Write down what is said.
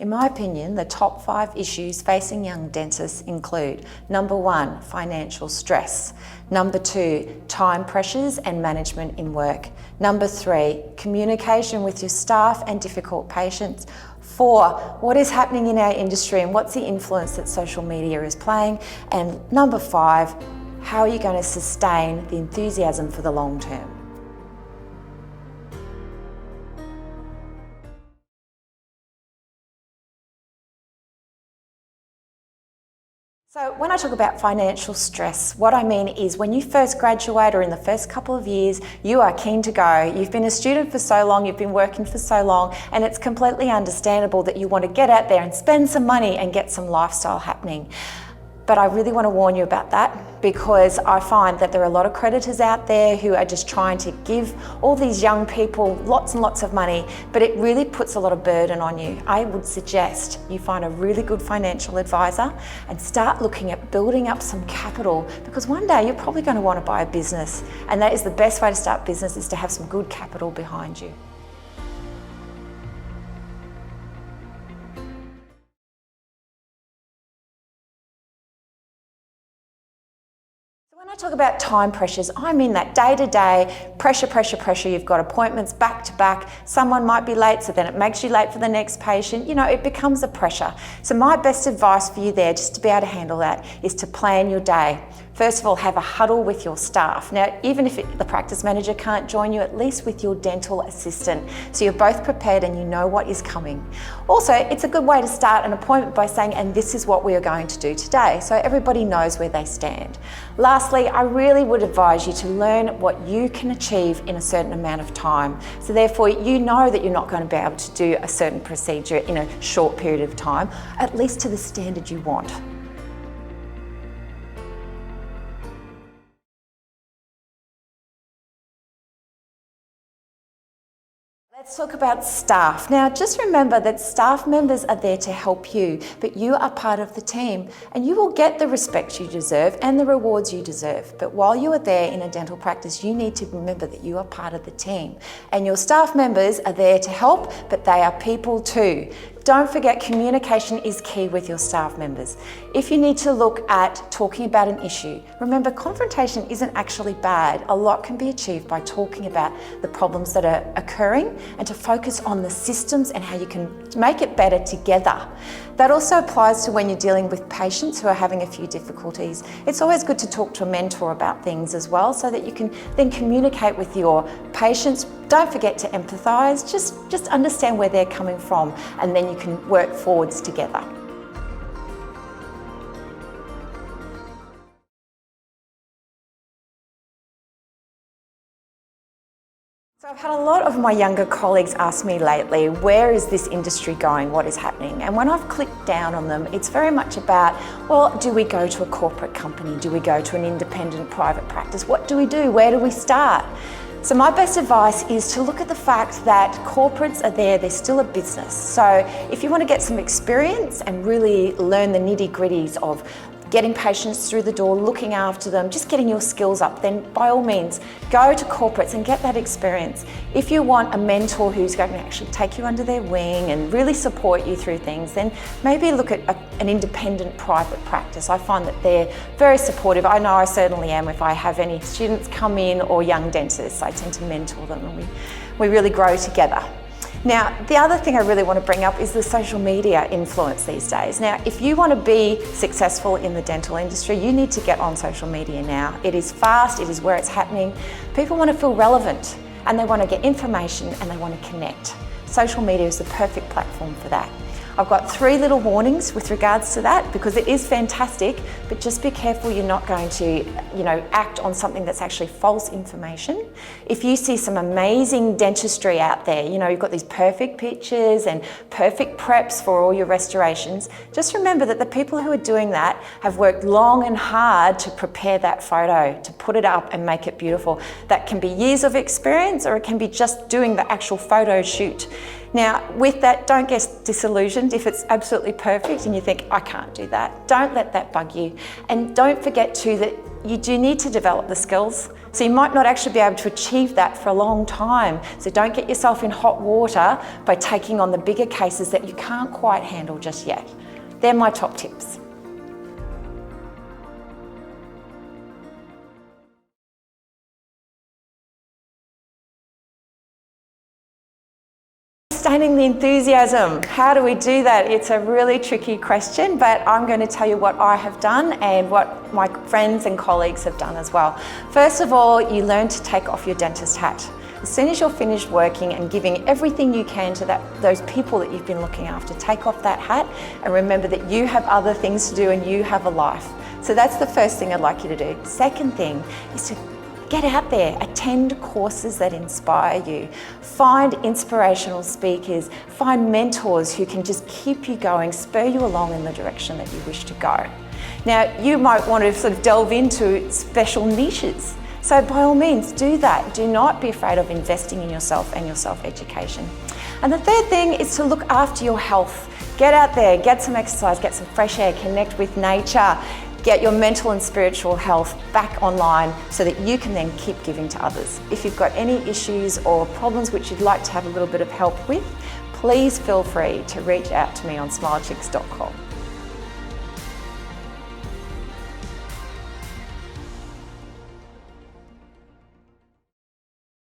In my opinion, the top 5 issues facing young dentists include: number 1, financial stress; number 2, time pressures and management in work; number 3, communication with your staff and difficult patients; 4, what is happening in our industry and what's the influence that social media is playing; and number 5, how are you going to sustain the enthusiasm for the long term? So when I talk about financial stress, what I mean is when you first graduate or in the first couple of years, you are keen to go. You've been a student for so long, you've been working for so long, and it's completely understandable that you want to get out there and spend some money and get some lifestyle happening. But I really want to warn you about that, because I find that there are a lot of creditors out there who are just trying to give all these young people lots and lots of money, but it really puts a lot of burden on you. I would suggest you find a really good financial advisor and start looking at building up some capital, because one day you're probably going to want to buy a business, and that is the best way to start business, is to have some good capital behind you. When I talk about time pressures, I mean that day-to-day pressure. You've got appointments back to back. Someone might be late, so then it makes you late for the next patient. You know, it becomes a pressure. So my best advice for you there, just to be able to handle that, is to plan your day. First of all, have a huddle with your staff. Now, even if the practice manager can't join you, at least with your dental assistant, so you're both prepared and you know what is coming. Also, it's a good way to start an appointment by saying, and this is what we are going to do today, so everybody knows where they stand. Lastly, I really would advise you to learn what you can achieve in a certain amount of time. So therefore, you know that you're not going to be able to do a certain procedure in a short period of time, at least to the standard you want. Let's talk about staff. Now, just remember that staff members are there to help you, but you are part of the team, and you will get the respect you deserve and the rewards you deserve. But while you are there in a dental practice, you need to remember that you are part of the team, and your staff members are there to help, but they are people too. Don't forget, communication is key with your staff members. If you need to look at talking about an issue, remember, confrontation isn't actually bad. A lot can be achieved by talking about the problems that are occurring and to focus on the systems and how you can make it better together. That also applies to when you're dealing with patients who are having a few difficulties. It's always good to talk to a mentor about things as well, so that you can then communicate with your patients. Don't forget to empathise, just understand where they're coming from, and then you can work forwards together. So I've had a lot of my younger colleagues ask me lately, where is this industry going? What is happening? And when I've clicked down on them, it's very much about, well, do we go to a corporate company? Do we go to an independent private practice? What do we do? Where do we start? So my best advice is to look at the fact that corporates are there, they're still a business. So if you want to get some experience and really learn the nitty-gritties of getting patients through the door, looking after them, just getting your skills up, then by all means, go to corporates and get that experience. If you want a mentor who's going to actually take you under their wing and really support you through things, then maybe look at an independent private practice. I find that they're very supportive. I know I certainly am if I have any students come in or young dentists. I tend to mentor them, and we really grow together. Now, the other thing I really want to bring up is the social media influence these days. Now, if you want to be successful in the dental industry, you need to get on social media now. It is fast, it is where it's happening. People want to feel relevant, and they want to get information, and they want to connect. Social media is the perfect platform for that. I've got 3 little warnings with regards to that, because it is fantastic, but just be careful you're not going to, act on something that's actually false information. If you see some amazing dentistry out there, you've got these perfect pictures and perfect preps for all your restorations, just remember that the people who are doing that have worked long and hard to prepare that photo, to put it up and make it beautiful. That can be years of experience, or it can be just doing the actual photo shoot. Now, with that, don't get disillusioned if it's absolutely perfect and you think, I can't do that. Don't let that bug you. And don't forget too that you do need to develop the skills. So you might not actually be able to achieve that for a long time. So don't get yourself in hot water by taking on the bigger cases that you can't quite handle just yet. They're my top tips. Sustaining the enthusiasm. How do we do that? It's a really tricky question, but I'm going to tell you what I have done and what my friends and colleagues have done as well. First of all, you learn to take off your dentist hat. As soon as you're finished working and giving everything you can to those people that you've been looking after, take off that hat and remember that you have other things to do and you have a life. So that's the first thing I'd like you to do. Second thing is to get out there, attend courses that inspire you, find inspirational speakers, find mentors who can just keep you going, spur you along in the direction that you wish to go. Now, you might want to sort of delve into special niches. So by all means, do that. Do not be afraid of investing in yourself and your self-education. And the third thing is to look after your health. Get out there, get some exercise, get some fresh air, connect with nature, get your mental and spiritual health back online so that you can then keep giving to others. If you've got any issues or problems which you'd like to have a little bit of help with, please feel free to reach out to me on SmileChix.com.